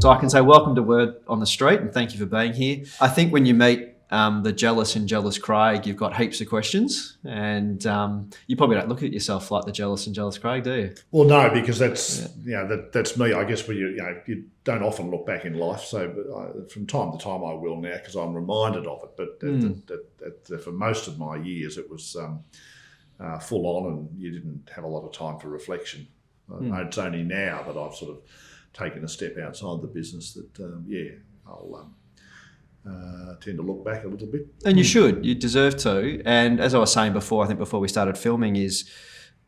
So I can say welcome to Word on the Street and thank you for being here. I think when you meet the Jellis and Jellis Craig, you've got heaps of questions, and you probably don't look at yourself like the Jellis and Jellis Craig, do you? Well, no, because that's that's me. I guess when you don't often look back in life, so from time to time I will now because I'm reminded of it. But for most of my years, it was full on, and you didn't have a lot of time for reflection. It's only now that I've sort of taken a step outside the business that I'll tend to look back a little bit. And you should. You deserve to. And as I was saying before, I think before we started filming, is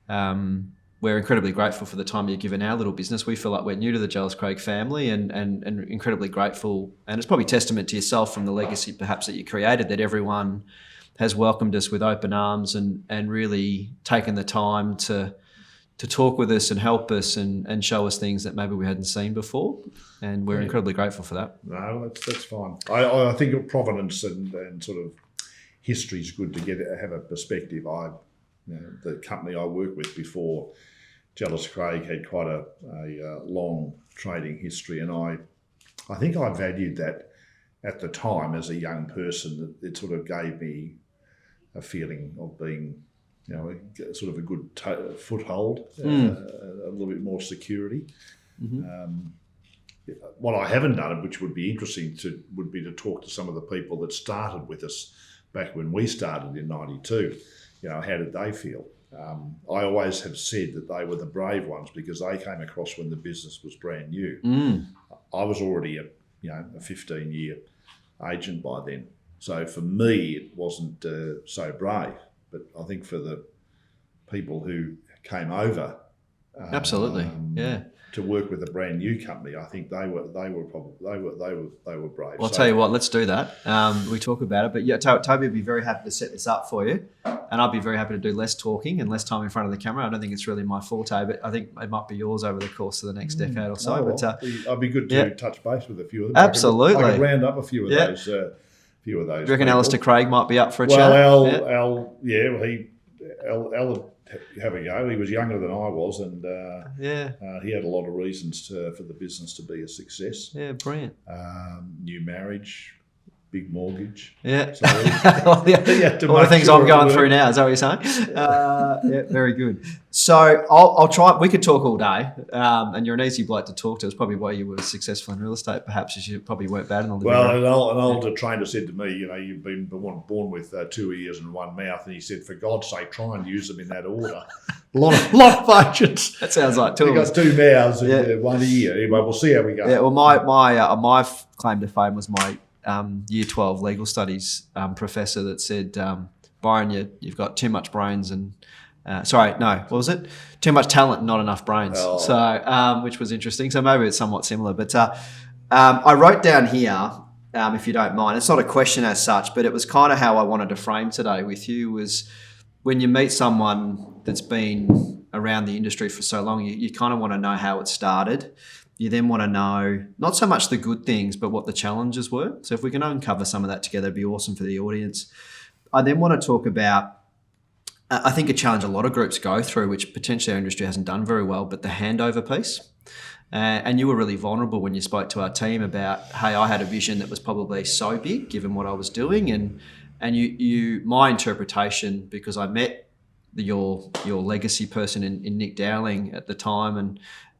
we're incredibly grateful for the time you've given our little business. We feel like we're new to the Jellis Craig family and incredibly grateful. And it's probably testament to yourself from the legacy perhaps that you created, that everyone has welcomed us with open arms and really taken the time to talk with us and help us and show us things that maybe we hadn't seen before. And we're incredibly grateful for that. No, that's fine. I think provenance and sort of history is good to have a perspective. The company I worked with before Jellis Craig had quite a long trading history, and I think I valued that at the time as a young person. That it sort of gave me a feeling of being, sort of a good foothold, a little bit more security. Mm-hmm. What I haven't done, which would be interesting, would be to talk to some of the people that started with us back when we started in '92. How did they feel? I always have said that they were the brave ones because they came across when the business was brand new. I was already a 15-year agent by then. So for me, it wasn't so brave. But I think for the people who came over, absolutely, to work with a brand new company, I think they were brave. Well, I'll tell you what, let's do that. We talk about it, but yeah, Toby would be very happy to set this up for you, and I'd be very happy to do less talking and less time in front of the camera. I don't think it's really my forte, but I think it might be yours over the course of the next decade or so. I'd be good to touch base with a few of them. Absolutely, I could round up a few of those. Do you reckon Alistair Craig might be up for a chat? Al have a go. He was younger than I was, and he had a lot of reasons for the business to be a success. Yeah, brilliant. New marriage, big mortgage. Yeah. So all the things I'm going through now. Is that what you're saying? Yeah, very good. So I'll try. We could talk all day, and you're an easy bloke to talk to. It's probably why you were successful in real estate. Perhaps you probably weren't bad in the living room. Well, an older trainer said to me, you've been born with 2 ears and one mouth, and he said, for God's sake, try and use them in that order. A lot of patience. That sounds like two. You've got 2 mouths and 1 ear. Anyway, we'll see how we go. Yeah. Well, my claim to fame was my Year 12 legal studies professor that said, Byron, you've got too much brains and what was it? Too much talent and not enough brains. Oh. So, which was interesting. So maybe it's somewhat similar. But I wrote down here, if you don't mind, it's not a question as such, but it was kind of how I wanted to frame today with you was when you meet someone that's been around the industry for so long, you kind of want to know how it started. You then want to know not so much the good things, but what the challenges were. So if we can uncover some of that together, it'd be awesome for the audience. I then want to talk about, I think a challenge a lot of groups go through, which potentially our industry hasn't done very well, but the handover piece. And you were really vulnerable when you spoke to our team about, hey, I had a vision that was probably so big given what I was doing. And you my interpretation, because I met your legacy person in Nick Dowling at the time,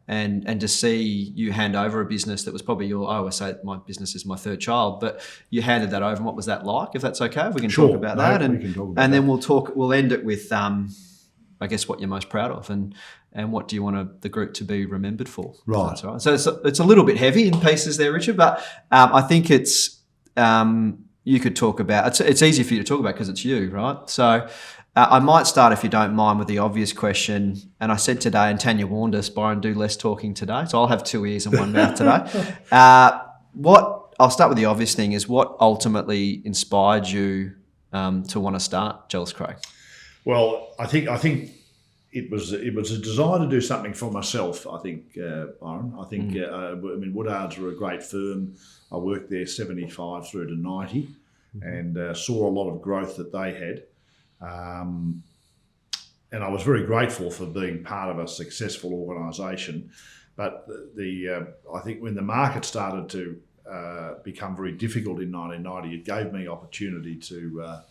and to see you hand over a business that was probably I always say my business is my third child, but you handed that over. And what was that like? If that's okay, if we can talk about that, and then we'll end it with I guess what you're most proud of, and what do you want the group to be remembered for? Right. That's right. So it's a little bit heavy in pieces there, Richard, but I think it's you could talk about. It's easy for you to talk about because it's you, right? So. I might start, if you don't mind, with the obvious question. And I said today, and Tanya warned us, Byron, do less talking today. So I'll have 2 ears and 1 mouth today. I'll start with the obvious thing is what ultimately inspired you to want to start Jellis Craig? Well, I think it was a desire to do something for myself, I think, Byron. I think, Woodard's were a great firm. I worked there 75 through to 90 and saw a lot of growth that they had. And I was very grateful for being part of a successful organisation. But I think when the market started to become very difficult in 1990, it gave me opportunity to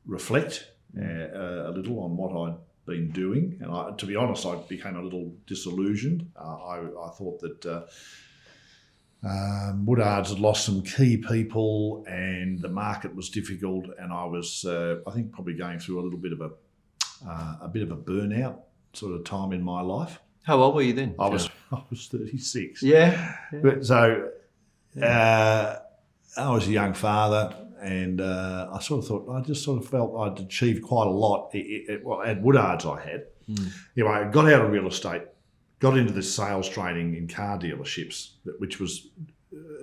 reflect a little on what I'd been doing. And to be honest, I became a little disillusioned. I thought that Woodards had lost some key people and the market was difficult, and I was, I think, probably going through a little bit of a burnout sort of time in my life. How old were you then? I was 36. Yeah. But so I was a young father, and I sort of thought, I just sort of felt I'd achieved quite a lot. Well, at Woodards I had. Anyway, I got out of real estate, got into this sales training in car dealerships, which was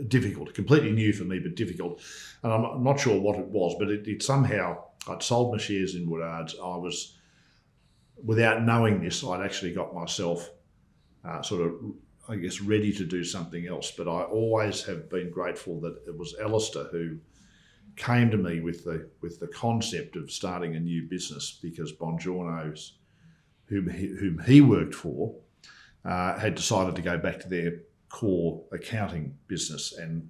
difficult, completely new for me, but difficult. And I'm not sure what it was, but it somehow, I'd sold my shares in Woodards. I was, without knowing this, I'd actually got myself sort of, I guess, ready to do something else. But I always have been grateful that it was Alistair who came to me with the concept of starting a new business, because Bongiorno's, whom he worked for, had decided to go back to their core accounting business, and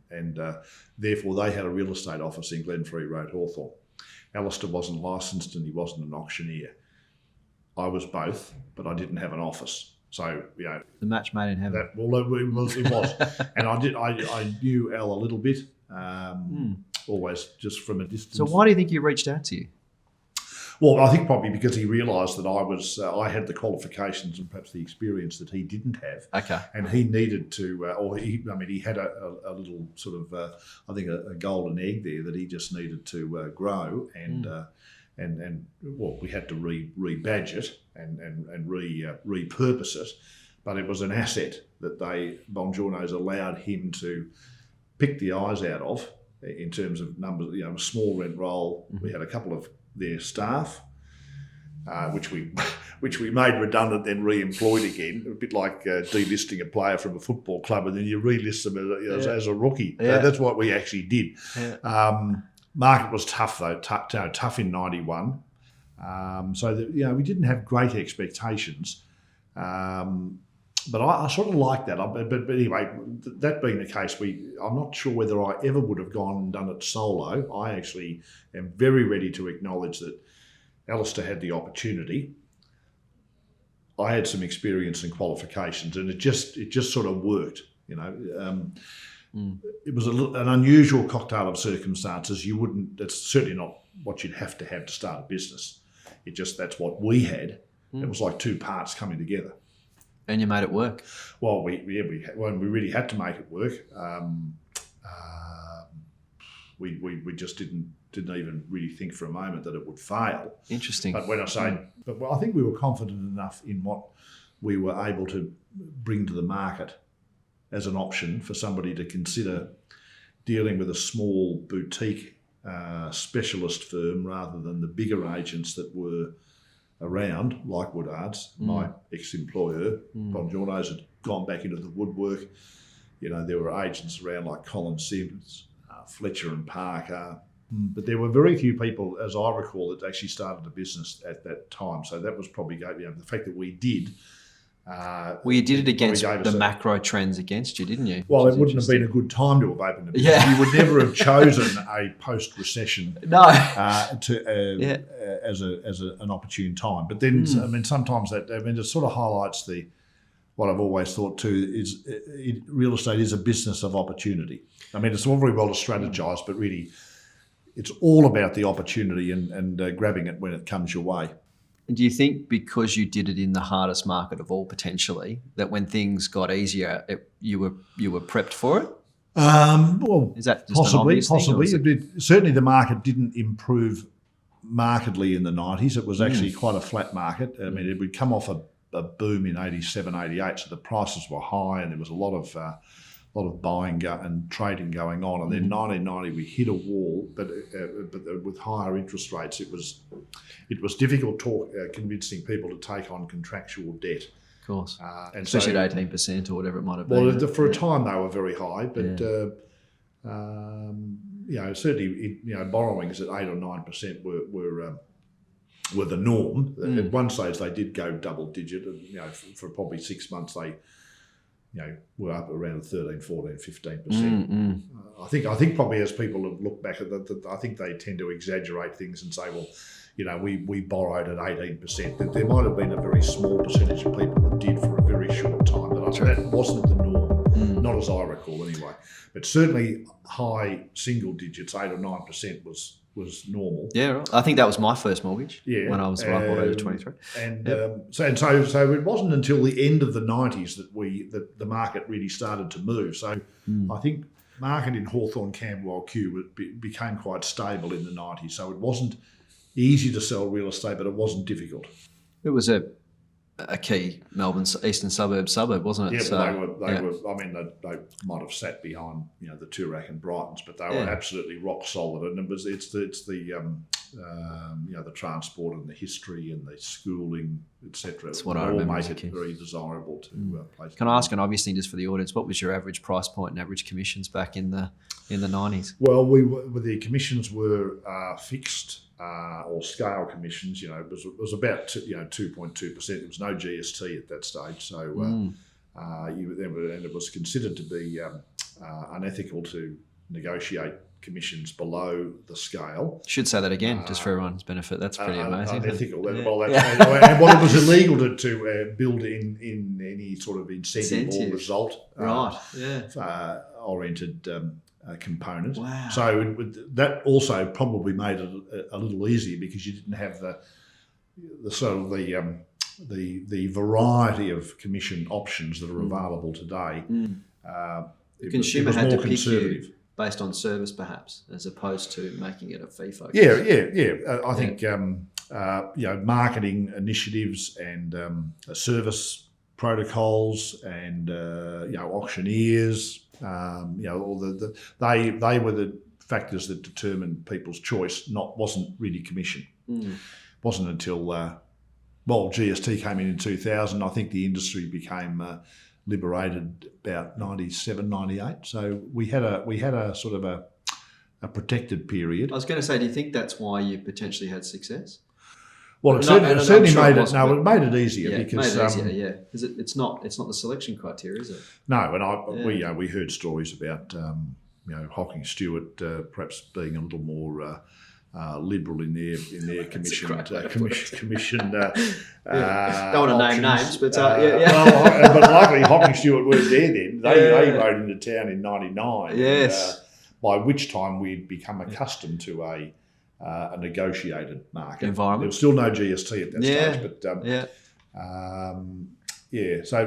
therefore they had a real estate office in Glenfrey Road, Hawthorn. Alistair wasn't licensed and he wasn't an auctioneer. I was both, but I didn't have an office. So, you know, The match made in heaven. it was. And I knew Al a little bit, always just from a distance. So why do you think he reached out to you? Well, I think probably because he realised that I had the qualifications and perhaps the experience that he didn't have. Okay. And he needed to, he had a little sort of, I think, a golden egg there that he just needed to grow, and well, we had to rebadge it and repurpose it, but it was an asset that Bongiorno's allowed him to pick the eyes out of in terms of numbers. You know, a small rent roll. We had a couple of their staff, which we made redundant, then re-employed again, a bit like delisting a player from a football club, and then you relist them as a rookie. Yeah. That's what we actually did. Yeah. Market was tough though, tough in 91. So that, we didn't have great expectations, but I sort of like that. But anyway, that being the case, I'm not sure whether I ever would have gone and done it solo. I actually am very ready to acknowledge that Alistair had the opportunity. I had some experience and qualifications, and it just sort of worked. It was an unusual cocktail of circumstances. That's certainly not what you'd have to start a business. That's what we had. It was like two parts coming together. And you made it work. Well, we really had to make it work. We just didn't even really think for a moment that it would fail. Interesting. But when I say, I think we were confident enough in what we were able to bring to the market as an option for somebody to consider dealing with a small boutique specialist firm rather than the bigger agents that were around, like Woodards, my ex-employer. Bongiorno's had gone back into the woodwork. There were agents around like Colin Sims, Fletcher and Parker. But there were very few people, as I recall, that actually started a business at that time. So that was probably, the fact that we did. Well, you did it against the macro trends against you, didn't you? Well, it wouldn't have been a good time to have opened a business. Yeah. You would never have chosen a post-recession as an opportune time. But then, sometimes it sort of highlights what I've always thought too is real estate is a business of opportunity. It's all very well to strategise, but really, it's all about the opportunity and grabbing it when it comes your way. And do you think because you did it in the hardest market of all potentially, that when things got easier, you were prepped for it? Well, is that just possibly? Thing, certainly, the market didn't improve markedly in the 90s. It was actually quite a flat market. It would come off a boom in 87, 88, so the prices were high and there was a lot of buying and trading going on. And then 1990, we hit a wall, but with higher interest rates, it was difficult convincing people to take on contractual debt. Of course, and especially at 18% or whatever it might have been. Well, for a time they were very high, but certainly borrowings at 8 or 9% were the norm. At one stage, they did go double digit, and for probably 6 months they were up around 13, 14, 15%. I think probably as people have looked back at that, I think they tend to exaggerate things and say, well, we borrowed at 18%. That there might have been a very small percentage of people that did for a very short time, but that wasn't the norm, not as I recall anyway. But certainly high single digits, 8 or 9% was normal. Yeah, right. I think that was my first mortgage. Yeah, when I was already 23. So it wasn't until the end of the 90s that the market really started to move. So I think market in Hawthorn, Camberwell, Kew became quite stable in the 90s. So it wasn't easy to sell real estate, but it wasn't difficult. It was a key Melbourne eastern suburb, wasn't it? Yeah, so, they were. I mean, they might have sat behind the Toorak and Brightons, but they were absolutely rock solid. And it's the transport and the history and the schooling, etc. That's what I remember. All make it very desirable to place. Can I ask an obvious thing just for the audience? What was your average price point and average commissions back in the 90s? Well, the commissions were fixed. Or scale commissions, it was about 2.2%. There was no GST at that stage, so and it was considered to be unethical to negotiate commissions below the scale. Should say that again, just for everyone's benefit. That's pretty amazing. Unethical. And what it was illegal to build in any sort of incentive or result oriented. Component. Wow. So that also probably made it a little easier because you didn't have the sort of the variety of commission options that are available today. The consumer had to pick you based on service, perhaps, as opposed to making it a fee focus. Yeah. I think marketing initiatives and service protocols and auctioneers. They were the factors that determined people's choice. Wasn't really commission. Wasn't until GST came in 2000. I think the industry became liberated about 97, 98. So we had a sort of a protected period. I was going to say, do you think that's why you potentially had success? Well, it certainly made it. No, it made it easier because because it's not the selection criteria, is it? No, and we heard stories about Hocking Stewart perhaps being a little more liberal in their commission. Commission. Don't want to name names, but but luckily Hocking Stewart weren't there then. They rode into town in '99. Yes. By which time we'd become accustomed to a negotiated market environment. There was still no GST at that stage, but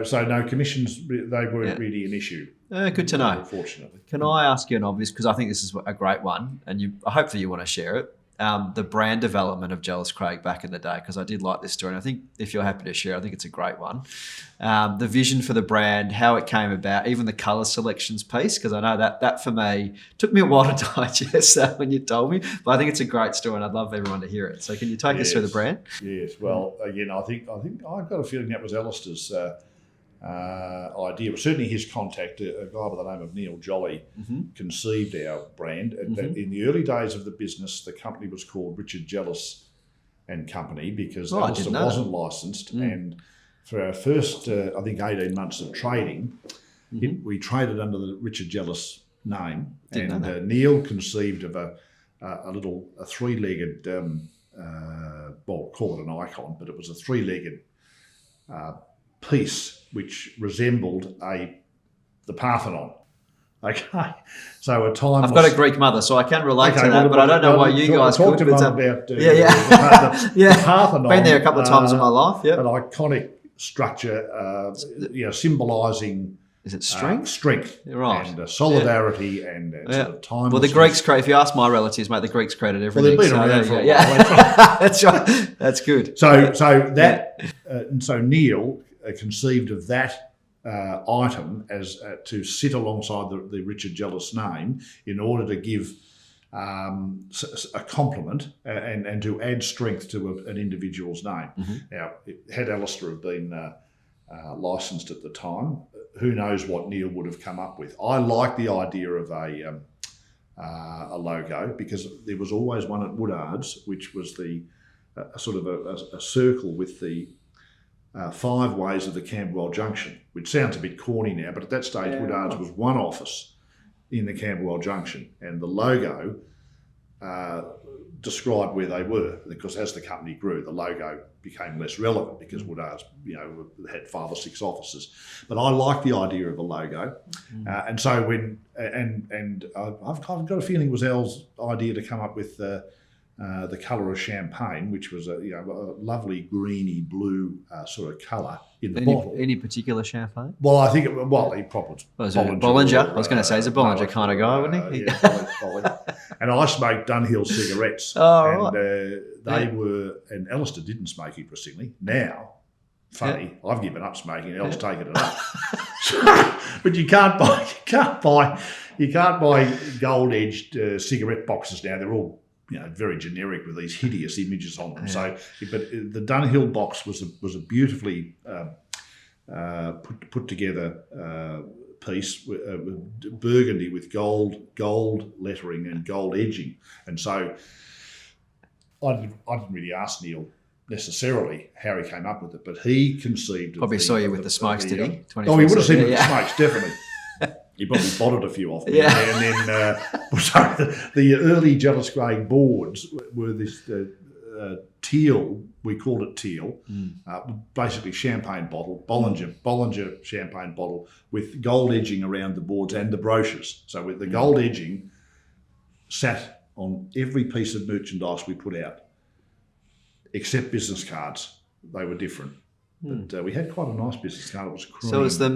So no commissions. They weren't really an issue. Good to know. Unfortunately. Can I ask you an obvious? Because I think this is a great one, and hopefully you want to share it. The brand development of Jellis Craig back in the day, because I did like this story, and I think if you're happy to share, I think it's a great one. The vision for the brand, how it came about, even the colour selections piece, because I know that for me took me a while to digest that when you told me, but I think it's a great story, and I'd love everyone to hear it. So can you take us through the brand? Yes. Well, again, I think I've got a feeling that was Alistair's idea. Certainly his contact, a guy by the name of Neil Jolly, conceived our brand. In the early days of the business, the company was called Richard Jellis and Company because Alistair wasn't licensed. And for our first, 18 months of trading, we traded under the Richard Jellis name. Neil conceived of a three-legged, call it an icon, but it was a three-legged piece which resembled the Parthenon. Okay, so at times I've got a Greek mother, so I can relate to that, but I don't know why you guys could. About the Parthenon. Been there a couple of times in my life. Yeah, an iconic structure, symbolising. Is it strength? Strength, right? And solidarity and sort of time. Well, the Greeks credit. If you ask my relatives, mate, the Greeks credit everything. Well, they've been around for a while. That's right. That's good. So Neil conceived of that item as to sit alongside the Richard Jellis name in order to give a complement and to add strength to an individual's name. Now, had Alistair have been licensed at the time, who knows what Neil would have come up with. I like the idea of a logo because there was always one at Woodard's, which was the a sort of a circle with the 5 ways of the Camberwell Junction, which sounds a bit corny now, but at that stage, Woodards was one office in the Camberwell Junction, and the logo described where they were, because as the company grew, the logo became less relevant because Woodards, had 5 or 6 offices. But I like the idea of a logo, and so I've got a feeling it was Al's idea to come up with the colour of champagne, which was a lovely greeny blue sort of colour in the bottle. Any particular champagne? Well, I think he probably Bollinger. I was going to say he's a Bollinger kind of guy, wouldn't he? Bollinger. And I smoked Dunhill cigarettes. Oh, and they were, and Alistair didn't smoke interestingly. Now, funny, I've given up smoking. Al's taken it up. But you can't buy gold-edged cigarette boxes now. They're all very generic with these hideous images on them. Yeah. So, but the Dunhill box was a beautifully put together piece, burgundy with gold lettering and gold edging. And so, I didn't really ask Neil necessarily how he came up with it, but he conceived. Probably saw you with the smokes, did he? Oh, he would have seen me with the smokes, definitely. He probably bottled a few off me. Yeah. And then the early Jellis Craig boards were this teal, we called it teal, basically champagne bottle, Bollinger champagne bottle with gold edging around the boards and the brochures. So with the gold edging sat on every piece of merchandise we put out, except business cards. They were different. But we had quite a nice business card. It was cream. So it's a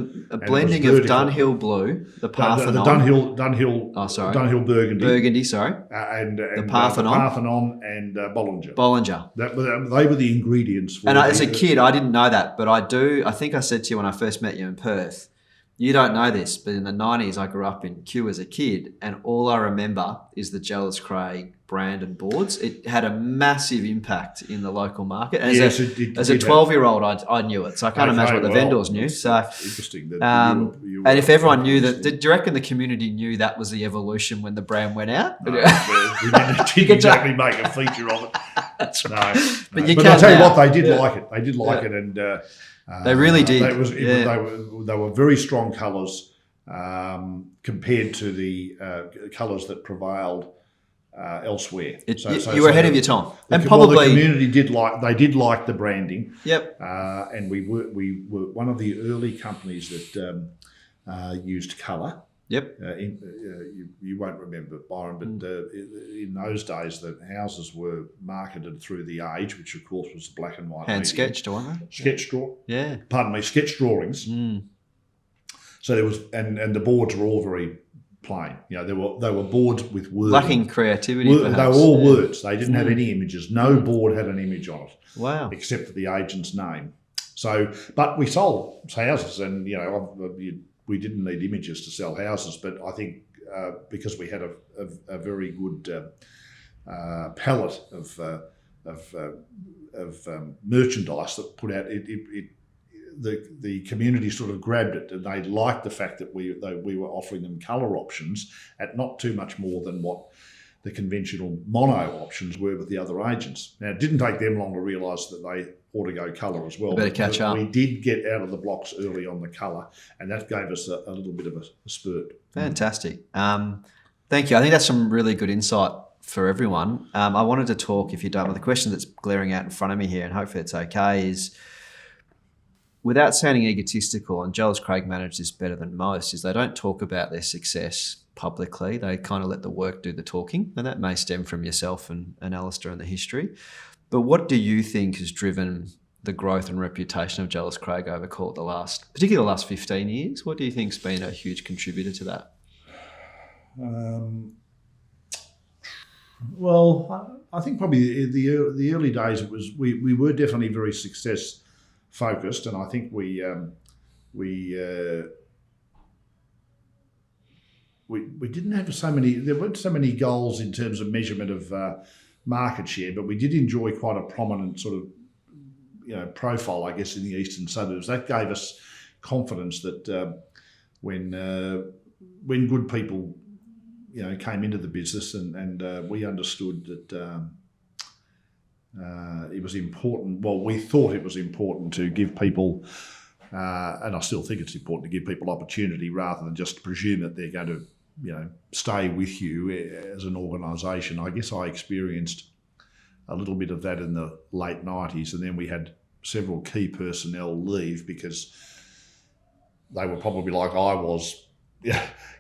blending of Dunhill Blue, the Parthenon. The Dunhill Burgundy. Burgundy, sorry. And the Parthenon. Parthenon and Bollinger. Bollinger. They were the ingredients. And as a kid, I didn't know that, but I think I said to you when I first met you in Perth, you don't know this, but in the 90s, I grew up in Kew as a kid, and all I remember is the Jellis Craig brand and boards. It had a massive impact in the local market. And as a 12-year-old, I knew it, so I can't imagine what the vendors knew. So interesting. And if everyone knew that, do you reckon the community knew that was the evolution when the brand went out? No, we didn't exactly make a feature of it. That's right. But I'll tell you what, they did like it. They did like it, and they really did. They were very strong colours compared to the colours that prevailed elsewhere. You were ahead of your time, and probably the community did like the branding. Yep. And we were one of the early companies that used colour. Yep. You won't remember, Byron, but in those days, the houses were marketed through the Age, which of course was black and white. Hand sketched, weren't they? Sketch draw. Yeah. Pardon me, sketch drawings. So there was, and the boards were all very plain. They were boards with words. Lacking creativity. They were all words. They didn't have any images. No board had an image on it. Wow. Except for the agent's name. So, but we sold houses, and we didn't need images to sell houses, but I think because we had a very good palette of merchandise that put out, the community sort of grabbed it, and they liked the fact that we were offering them colour options at not too much more than what the conventional mono options were with the other agents. Now, it didn't take them long to realise that they ought to go colour as well. Better catch up. We did get out of the blocks early on the colour, and that gave us a little bit of a spurt. Fantastic. Thank you. I think that's some really good insight for everyone. I wanted to talk, if you don't mind, the question that's glaring out in front of me here, and hopefully it's okay, is without sounding egotistical, and Jellis Craig manage this better than most, is they don't talk about their success publicly. They kind of let the work do the talking, and that may stem from yourself and Alistair and the history. But what do you think has driven the growth and reputation of Jellis Craig over, particularly the last 15 years? What do you think's been a huge contributor to that? Well, I think probably the early days we were definitely very success focused, and I think we didn't have there weren't so many goals in terms of measurement of market share, but we did enjoy quite a prominent sort of profile, I guess, in the eastern suburbs. That gave us confidence that when good people came into the business, and we understood that it was important. Well, we thought it was important to give people, and I still think it's important to give people opportunity rather than just presume that they're going to, stay with you as an organisation. I guess I experienced a little bit of that in the late 90s, and then we had several key personnel leave because they were probably like I was,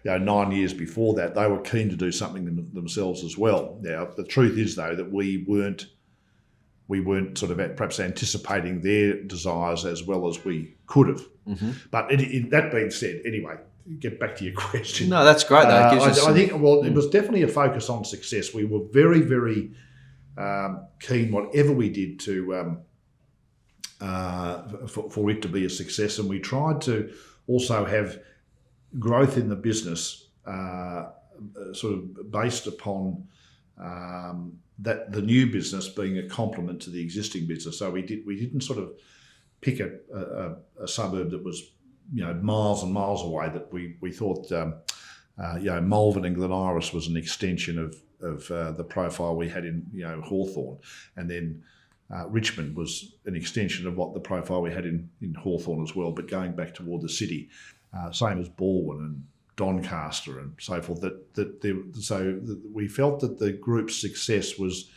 9 years before that. They were keen to do something themselves as well. Now, the truth is, though, that we weren't sort of perhaps anticipating their desires as well as we could have. Mm-hmm. But that being said, anyway, get back to your question. No, that's great. Though. I think, it was definitely a focus on success. We were very, very keen, whatever we did, to for it to be a success, and we tried to also have growth in the business sort of based upon that the new business being a complement to the existing business. So we didn't sort of pick a suburb that was miles and miles away. That we thought Malvern and Glen Iris was an extension of the profile we had in Hawthorn, and then Richmond was an extension of what the profile we had in Hawthorn as well, but going back toward the city. Same as Balwyn and Doncaster and so forth. So we felt that the group's success was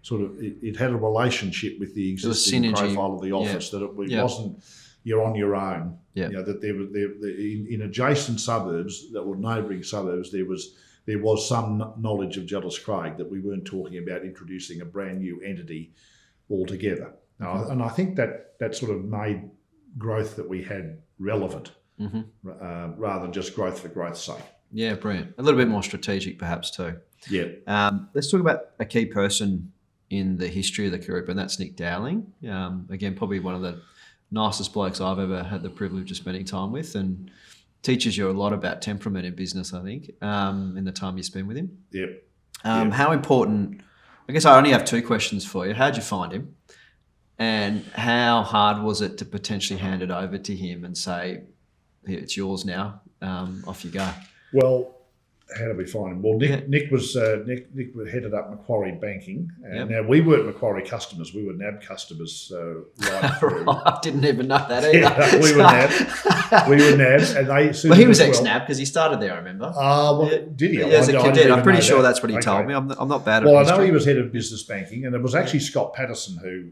sort of it had a relationship with the existing profile of the office. That it wasn't you're on your own. Yeah. That there in adjacent suburbs that were neighbouring suburbs there was some knowledge of Jellis Craig, that we weren't talking about introducing a brand new entity altogether. And I think that sort of made growth that we had relevant. Mm-hmm. Rather than just growth for growth's sake. Yeah, brilliant. A little bit more strategic perhaps too. Yeah. Let's talk about a key person in the history of the group, and that's Nick Dowling. Again, probably one of the nicest blokes I've ever had the privilege of spending time with, and teaches you a lot about temperament in business, I think, in the time you spend with him. Yep. How important, I guess I only have two questions for you. How'd you find him? And how hard was it to potentially hand it over to him and say, it's yours now, off you go? Well, how did we find him? Well, Nick headed up Macquarie Banking. And Now, we weren't Macquarie customers. We were NAB customers right through. I didn't even know that either. Yeah, we were NAB. We were NAB. And they well, he was ex-NAB because he started there, I remember. Did he? As a cadet. I'm pretty sure that's what he told me. I'm not bad at Well, history. I know he was head of business banking, and it was actually Scott Patterson who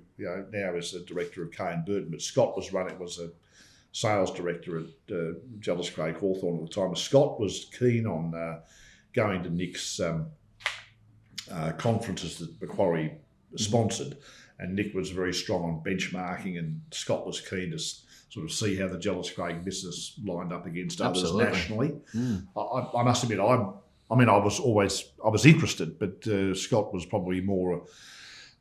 now is the director of K & Burton, but Scott was a sales director at Jellis Craig Hawthorn at the time. Scott was keen on going to Nick's conferences that Macquarie sponsored, and Nick was very strong on benchmarking, and Scott was keen to sort of see how the Jellis Craig business lined up against others nationally. I must admit, I was interested, but Scott was probably more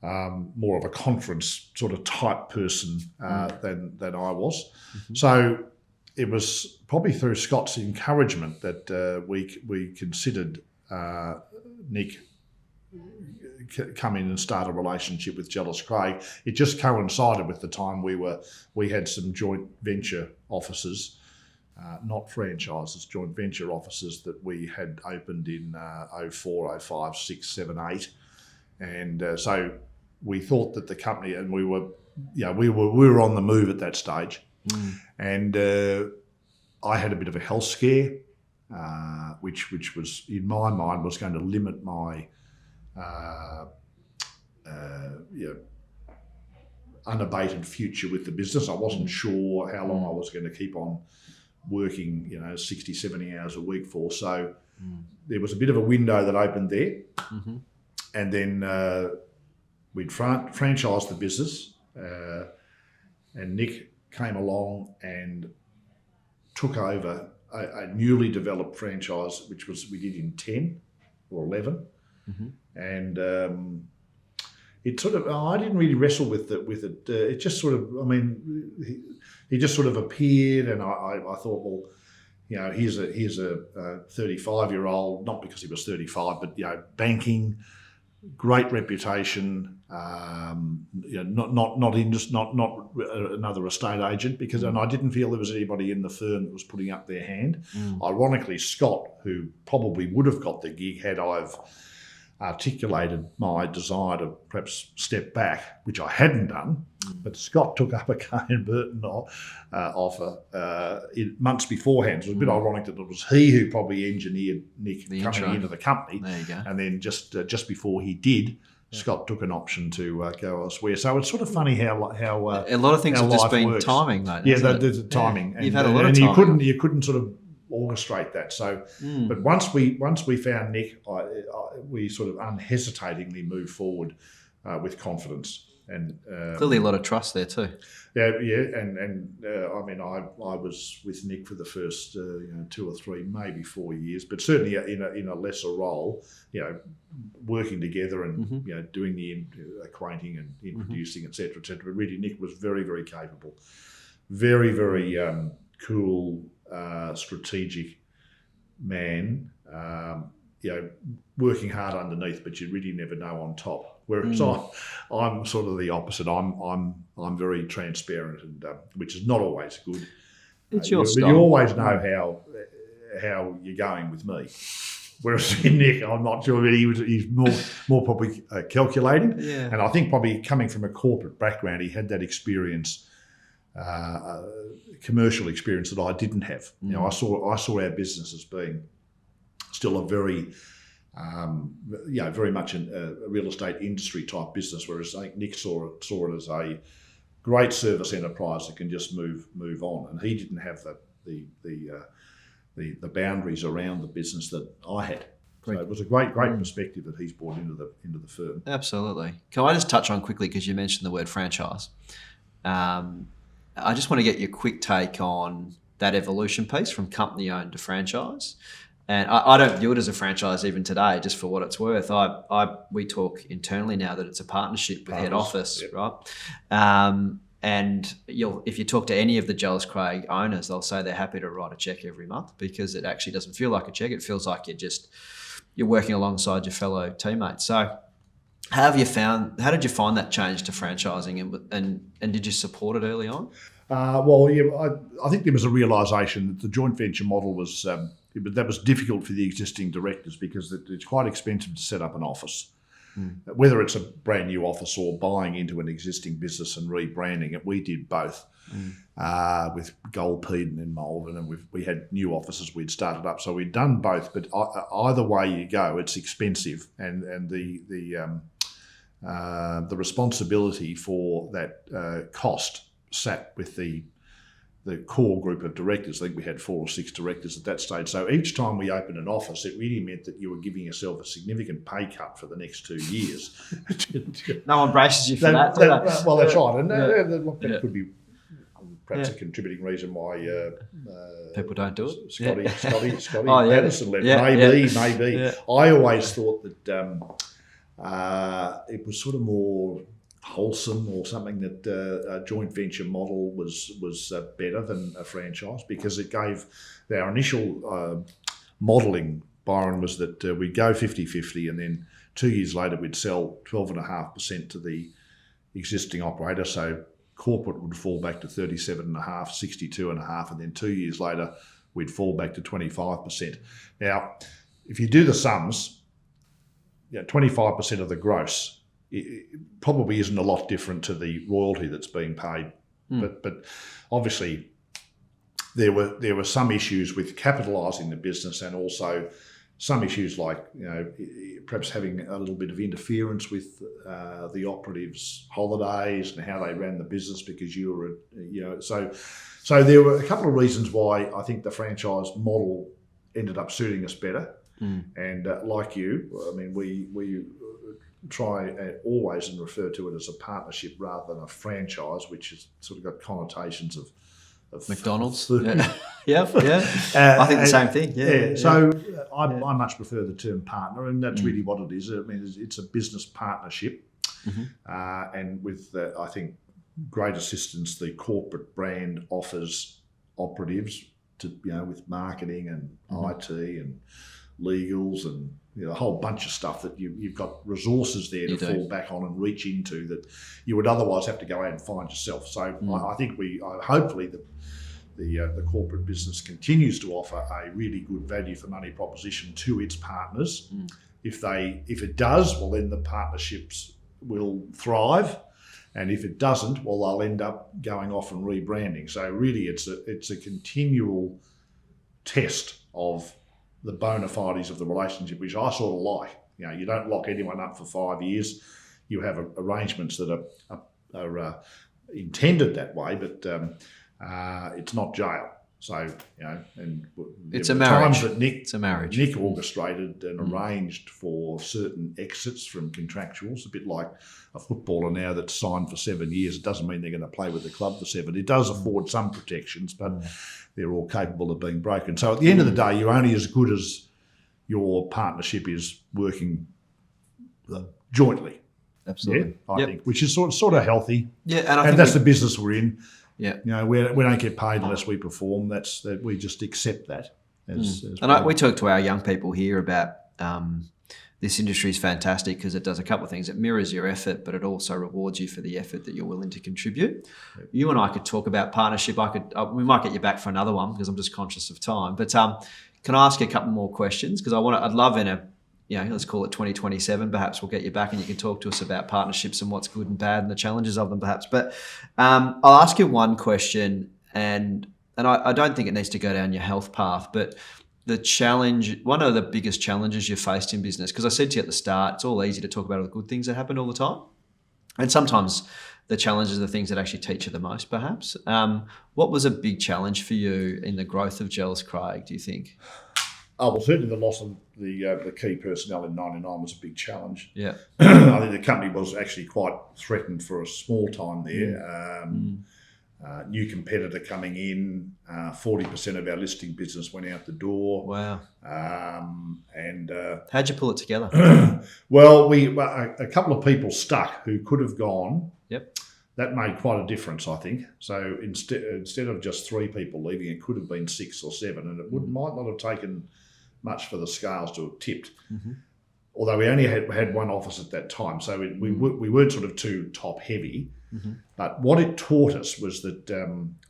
of a conference sort of type person than I was. Mm-hmm. So it was probably through Scott's encouragement that we considered Nick come in and start a relationship with Jellis Craig. It just coincided with the time we had some joint venture offices, not franchises, joint venture offices that we had opened in 04, 05, 6, 7, 8. And so we thought that the company, and we were on the move at that stage, and I had a bit of a health scare, which was in my mind was going to limit my unabated future with the business. I wasn't sure how long I was going to keep on working, 60, 70 hours a week for. So there was a bit of a window that opened there, and then we'd franchised the business, and Nick came along and took over a newly developed franchise, which we did in 10 or 11, and it sort of I didn't really wrestle with it. It just sort of he just sort of appeared, and I thought, well, here's a 35-year-old, not because he was 35, but banking. Great reputation, not another estate agent, and I didn't feel there was anybody in the firm that was putting up their hand. Ironically, Scott, who probably would have got the gig had I've articulated my desire to perhaps step back, which I hadn't done. But Scott took up a Kane Burton offer months beforehand. So it was a bit ironic that it was he who probably engineered Nick coming into the company. There you go. And then just before he did, Scott took an option to go elsewhere. So it's sort of funny how a lot of things have just been works. timing, mate. Yeah, there's a timing. You've had a lot of timing. And you couldn't sort of orchestrate that. So, but once we found Nick, we sort of unhesitatingly moved forward with confidence. And clearly a lot of trust there too. Yeah, and I mean, I was with Nick for the first 2 or 3, maybe 4 years, but certainly in a lesser role, working together and doing the acquainting and introducing, etc., etc. But really, Nick was very, very capable, very, very cool, strategic man. Working hard underneath, but you really never know on top. Whereas I'm sort of the opposite. I'm very transparent, and which is not always good. It's your style. But you always know how you're going with me. Whereas in Nick, I'm not sure. But he's more probably calculating. Yeah. And I think probably coming from a corporate background, he had that experience. Commercial experience that I didn't have. I saw our business as being still a very, very much a real estate industry type business, whereas I think Nick saw it as a great service enterprise that can just move on, and he didn't have the boundaries around the business that I had. Great. So it was a great perspective that he's brought into the firm. Absolutely. Can I just touch on quickly, because you mentioned the word franchise? I just want to get your quick take on that evolution piece from company owned to franchise. And I don't view it as a franchise even today, just for what it's worth. We talk internally now that it's a partnership with head office, yep. Right? And if you talk to any of the Jellis Craig owners, they'll say they're happy to write a check every month, because it actually doesn't feel like a check. It feels like you're working alongside your fellow teammates. So how did you find that change to franchising, and did you support it early on? I think there was a realisation that the joint venture model was that was difficult for the existing directors, because it's quite expensive to set up an office. Whether it's a brand new office or buying into an existing business and rebranding it. We did both with Goldpeden in Malvern, and we had new offices we'd started up. So we'd done both, but either way you go, it's expensive, and the responsibility for that cost sat with the core group of directors. I think we had 4 or 6 directors at that stage. So each time we opened an office, it really meant that you were giving yourself a significant pay cut for the next 2 years. No one braces you for that. Well, that's right. And that could be perhaps a contributing reason why people don't do it. Scotty Patterson left. Maybe. Yeah. I always thought that it was sort of more wholesome, or something, that a joint venture model was better than a franchise, because it gave our initial modelling, Byron, was that we'd go 50-50, and then 2 years later we'd sell 12.5% to the existing operator. So corporate would fall back to 37.5%, 62.5%, and then 2 years later we'd fall back to 25%. Now, if you do the sums, 25% of the gross, it probably isn't a lot different to the royalty that's being paid. But obviously there were some issues with capitalising the business, and also some issues like perhaps having a little bit of interference with the operatives' holidays and how they ran the business, because you were so there were a couple of reasons why I think the franchise model ended up suiting us better. And like you, I mean, we try always and refer to it as a partnership rather than a franchise, which has sort of got connotations of McDonald's. Yeah. I think the same thing. So I much prefer the term partner, and that's really what it is. I mean, it's a business partnership, and with I think great assistance the corporate brand offers operatives to with marketing and IT and legals and a whole bunch of stuff that you've got resources there to fall back on and reach into that you would otherwise have to go out and find yourself. So I think hopefully the corporate business continues to offer a really good value for money proposition to its partners, If it does, well, then the partnerships will thrive, and if it doesn't, well, they'll end up going off and rebranding. So really, it's a continual test of the bona fides of the relationship, which I sort of like. You don't lock anyone up for 5 years. You have arrangements that are intended that way, but it's not jail. So, and it's a marriage. Times that it's a marriage. Nick orchestrated and arranged for certain exits from contractuals, a bit like a footballer now that's signed for 7 years. It doesn't mean they're going to play with the club for 7. It does afford some protections, but they're all capable of being broken. So at the end of the day, you're only as good as your partnership is working jointly. Absolutely. I think, which is sort of healthy. Yeah, and that's the business we're in. Yeah, we don't get paid unless we perform. That we just accept that. We talk to our young people here about this industry is fantastic because it does a couple of things. It mirrors your effort, but it also rewards you for the effort that you're willing to contribute. Yep. You and I could talk about partnership. We might get you back for another one because I'm just conscious of time. But can I ask you a couple more questions? Because I'd love in a, let's call it 2027, perhaps we'll get you back and you can talk to us about partnerships and what's good and bad and the challenges of them perhaps. But I'll ask you one question, and I don't think it needs to go down your health path, but the challenge, one of the biggest challenges you faced in business, because I said to you at the start, it's all easy to talk about all the good things that happen all the time. And sometimes the challenges are the things that actually teach you the most, perhaps. What was a big challenge for you in the growth of Jellis, Craig, do you think? Oh, well, certainly the loss of the key personnel in 99 was a big challenge. Yeah. I think the company was actually quite threatened for a small time there. New competitor coming in, 40% of our listing business went out the door. Wow. And how'd you pull it together? Well, a couple of people stuck who could have gone. Yep. That made quite a difference, I think. So instead of just 3 people leaving, it could have been 6 or 7, and it might not have taken much for the scales to have tipped. Mm-hmm. Although we only had one office at that time, so we weren't sort of too top heavy. Mm-hmm. But what it taught us was that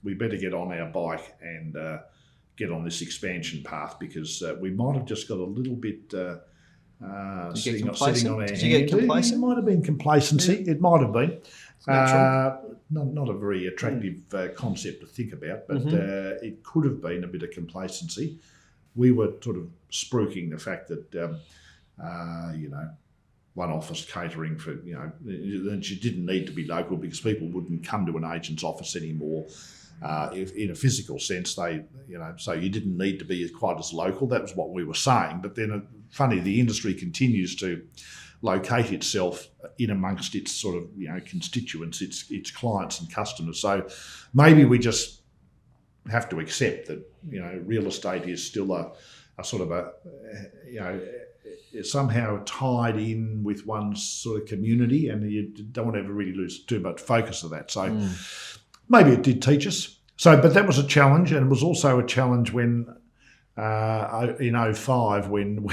we better get on our bike and get on this expansion path, because we might have just got a little bit sitting on our hands. Did you get complacent? It might have been complacency. Yeah. It might have been. Not a very attractive concept to think about, but it could have been a bit of complacency. We were sort of spruiking the fact that, one office catering for, and she didn't need to be local because people wouldn't come to an agent's office anymore. If in a physical sense, so you didn't need to be quite as local. That was what we were saying. But then, funny, the industry continues to locate itself in amongst its sort of constituents, its clients and customers. So maybe we just have to accept that real estate is still a sort of somehow tied in with one's sort of community, and you don't want to ever really lose too much focus of that. So maybe it did teach us. So, but that was a challenge, and it was also a challenge when in 05 when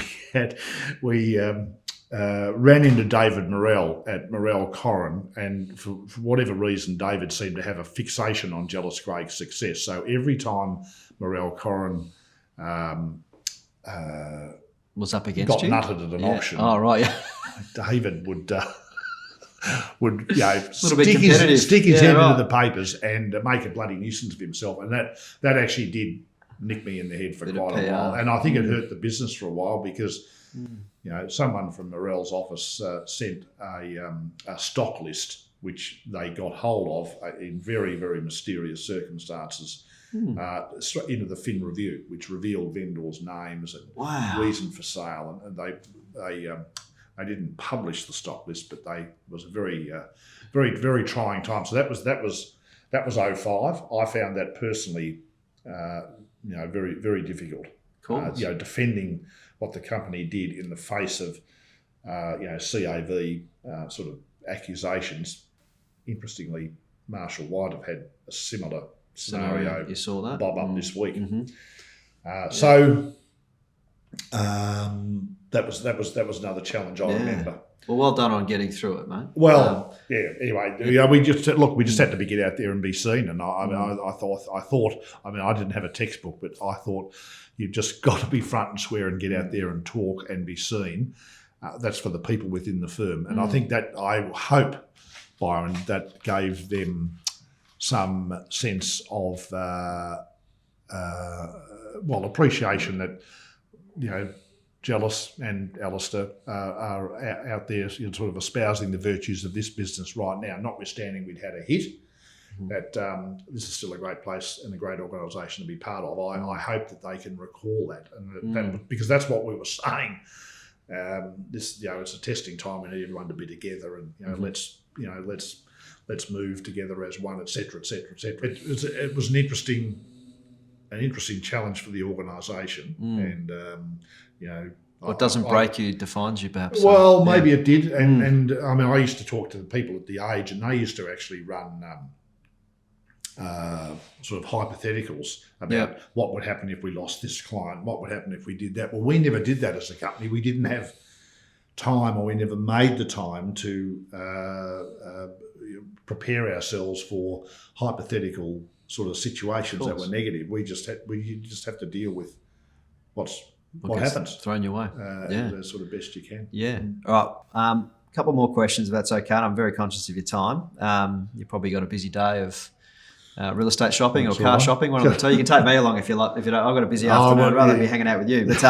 we ran into David Morrell at Morrell Corrin, and for whatever reason, David seemed to have a fixation on Jellis Craig's success. So every time Morrell Corrin was up against got nutted at an auction. Oh, right, yeah. David would stick his head into the papers and make a bloody nuisance of himself, and that actually did nick me in the head for quite a while, and I think it hurt the business for a while because someone from Morell's office sent a stock list which they got hold of in very, very mysterious circumstances into the Fin Review, which revealed vendors' names and reason for sale, and they didn't publish the stock list, but it was a very, very, very trying time. So that was 05. I found that personally, very, very difficult. Cool. Defending what the company did in the face of, CAV sort of accusations. Interestingly, Marshall White have had a similar scenario. You saw that bob up this week. Mm-hmm. That was another challenge I remember. Well, well done on getting through it, mate. Well, anyway, we just had to get out there and be seen. And I thought, I didn't have a textbook, but I thought you've just got to be front and square and get out there and talk and be seen. That's for the people within the firm. And I think that, I hope, Byron, that gave them some sense of, appreciation that, Jellis and Alistair are out there sort of espousing the virtues of this business right now, notwithstanding we'd had a hit, that this is still a great place and a great organisation to be part of. I hope that they can recall that, and that because that's what we were saying. This, it's a testing time. We need everyone to be together, and let's move together as one, etc., etc., etc. It was an interesting challenge for the organisation, and what doesn't break you defines you, perhaps. Well, maybe it did, and I mean, I used to talk to the people at the Age, and they used to actually run sort of hypotheticals about what would happen if we lost this client, what would happen if we did that. Well, we never did that as a company. We didn't have time, or we never made the time to prepare ourselves for hypothetical sort of situations that were negative. We just have to deal with what happens. Thrown your way. The sort of best you can. Yeah. All right. Couple more questions, if that's okay. I'm very conscious of your time. You've probably got a busy day of real estate shopping or car shopping, one of the two. You can take me along if you like. If you don't, I've got a busy afternoon. I'd rather be hanging out with you. But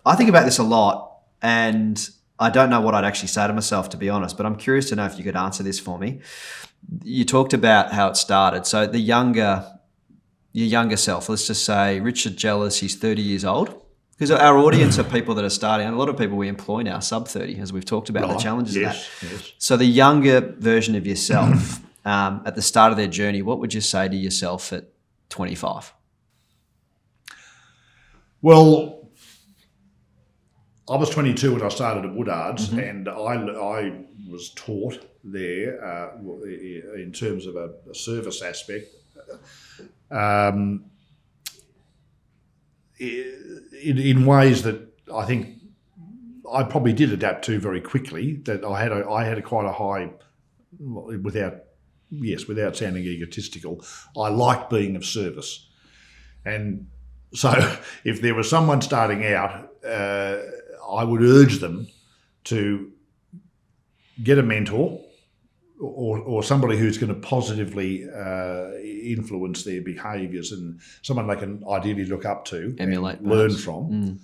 I think about this a lot, and I don't know what I'd actually say to myself, to be honest. But I'm curious to know if you could answer this for me. You talked about how it started. So your younger self, let's just say Richard Jellis, he's 30 years old. Because our audience are people that are starting, and a lot of people we employ now, sub 30, as we've talked about, the challenges of that. Yes. So the younger version of yourself, at the start of their journey, what would you say to yourself at 25? Well, I was 22 when I started at Woodards, and I was taught there in terms of a service aspect. In ways that I think I probably did adapt to very quickly. That I had quite a high, without sounding egotistical, I liked being of service, and so if there was someone starting out, I would urge them to get a mentor or somebody who's going to positively influence their behaviours, and someone they can ideally look up to, emulate, learn from.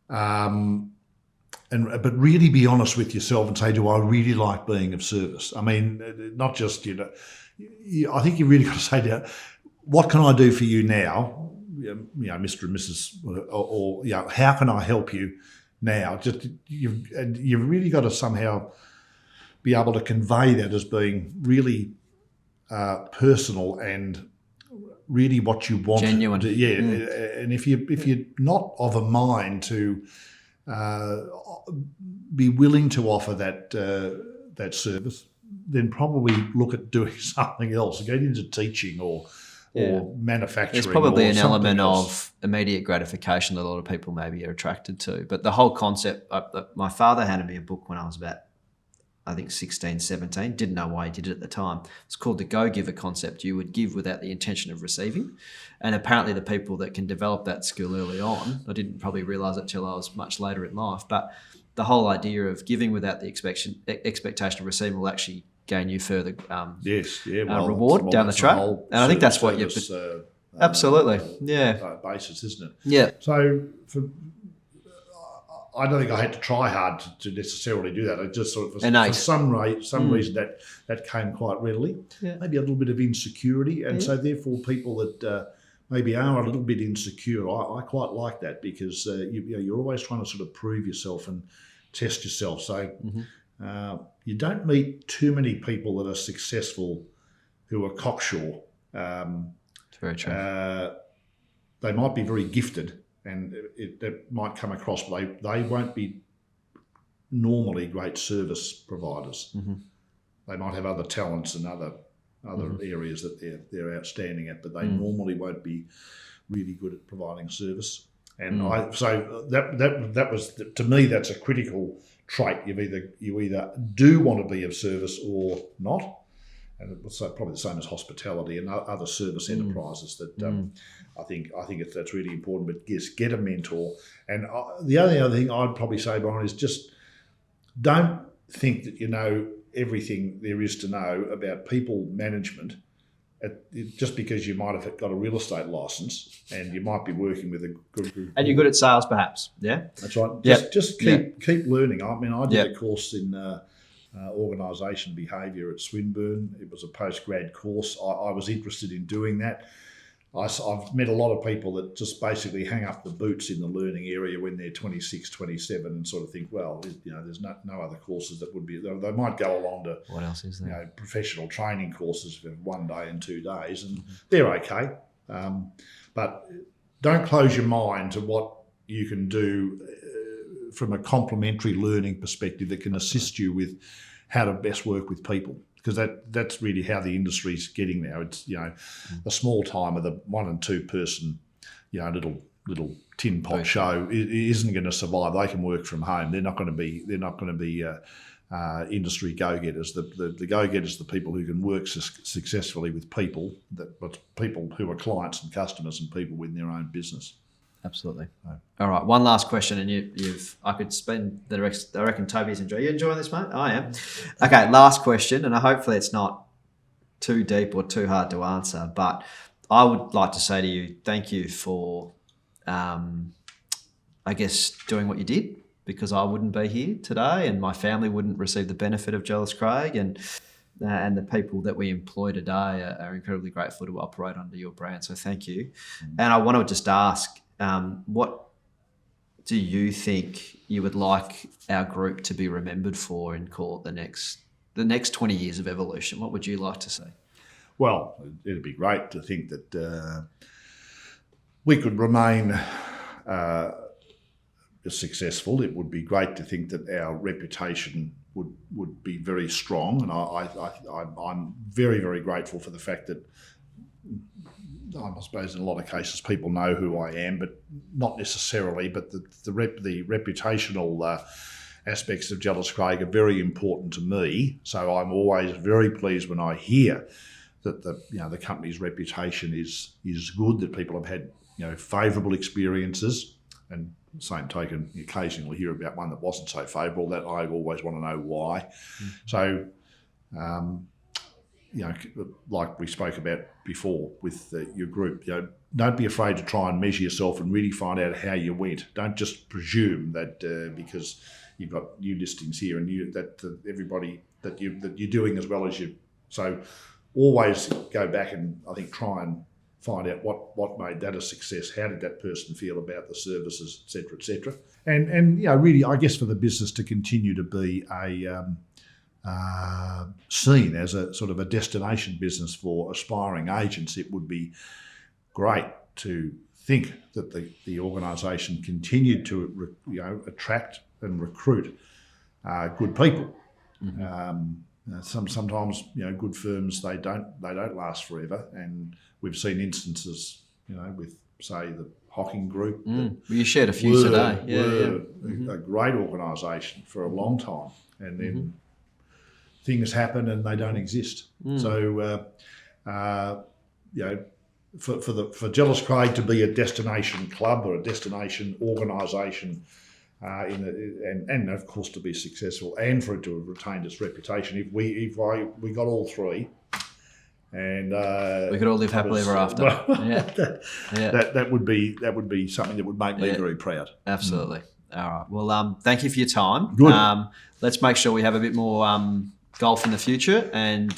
But really be honest with yourself and say, do I really like being of service? I mean, not just, I think you really got to say, what can I do for you now, Mr. and Mrs. or how can I help you now? Just you've really got to somehow be able to convey that as being really personal and really what you want. Genuine. And if you're not of a mind to be willing to offer that service, then probably look at doing something else. Get into teaching or manufacturing. There's probably an element else of immediate gratification that a lot of people maybe are attracted to. But the whole concept, my father handed me a book when I was about, I think 16, 17, didn't know why he did it at the time. It's called the Go-Giver concept. You would give without the intention of receiving. And apparently the people that can develop that skill early on, I didn't probably realise it till I was much later in life, but the whole idea of giving without the expectation of receiving will actually gain you further reward down the track. And I think that's what you've... Absolutely, basis, isn't it? Yeah. So I don't think I had to try hard to necessarily do that. I just sort of, for some reason that came quite readily. Yeah. Maybe a little bit of insecurity, and so therefore people that maybe are a little bit insecure, I quite like that, because you're always trying to sort of prove yourself and test yourself. So you don't meet too many people that are successful who are cocksure. It's very true. They might be very gifted, and that might come across, but they won't be normally great service providers. They might have other talents and other areas that they're outstanding at, but they normally won't be really good at providing service. And so that was, to me, that's a critical trait. You either do want to be of service or not, and it was probably the same as hospitality and other service enterprises. That I think that's really important. But yes, get a mentor. And the only other thing I'd probably say, Brian, is just don't think that you know everything there is to know about people management. Just because you might have got a real estate license and you might be working with a good group. And you're good at sales, perhaps. Yeah, that's right. Yep. Just keep learning. I mean, I did a course in organisation behaviour at Swinburne. It was a post-grad course. I was interested in doing that. I've met a lot of people that just basically hang up the boots in the learning area when they're 26, 27 and sort of think, well, there's no other courses that would be. They might go along to what else is there? Professional training courses for 1 day and 2 days, and they're okay. But don't close your mind to what you can do from a complementary learning perspective that can assist you with how to best work with people. Because that's really how the industry's getting now. It's a small time of the 1 and 2 person, little tin pot show isn't going to survive. They can work from home. They're not going to be industry go-getters. The go-getters are the people who can work successfully with people, but people who are clients and customers and people within their own business. Absolutely. All right, one last question, and I could spend the rest. I reckon Toby's enjoying. You enjoying this, mate? I am. Okay, last question, and hopefully it's not too deep or too hard to answer. But I would like to say to you, thank you for, I guess, doing what you did, because I wouldn't be here today, and my family wouldn't receive the benefit of Jellis Craig, and the people that we employ today are incredibly grateful to operate under your brand. So thank you. And I want to just ask. What do you think you would like our group to be remembered for in the next 20 years of evolution? What would you like to see? Well, it'd be great to think that we could remain successful. It would be great to think that our reputation would be very strong, and I'm very, very grateful for the fact that I suppose in a lot of cases people know who I am, but not necessarily. But the reputational aspects of Jellis Craig are very important to me. So I'm always very pleased when I hear that the company's reputation is good, that people have had favourable experiences, and same token, you occasionally hear about one that wasn't so favourable. That I always want to know why. So. Like we spoke about before with your group, don't be afraid to try and measure yourself and really find out how you went. Don't just presume that because you've got new listings here and everybody that you're doing as well as you. So always go back and I think try and find out what made that a success. How did that person feel about the services, et cetera, et cetera. And really, I guess for the business to continue to be seen as a sort of a destination business for aspiring agents, it would be great to think that the organisation continued to attract and recruit good people. Sometimes good firms they don't last forever, and we've seen instances with say the Hocking Group. Well, you shared a few today. A great organisation for a long time, and then. Things happen and they don't exist. So, for Jellis Craig to be a destination club or a destination organisation, and of course to be successful, and for it to have retained its reputation, if we got all three, and we could all live happily ever after. That would be something that would make me very proud. Absolutely. All right. Well, thank you for your time. Good. Let's make sure we have a bit more golf in the future, and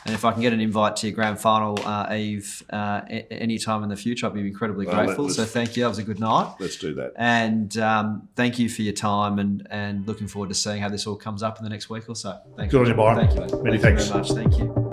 if I can get an invite to your grand final, Eve, any time in the future, I'd be incredibly grateful. So thank you. That was a good night. Let's do that. And thank you for your time, and looking forward to seeing how this all comes up in the next week or so. Thanks. Good on you, Byron. Thank you, mate. Many thanks. Very much. Thank you.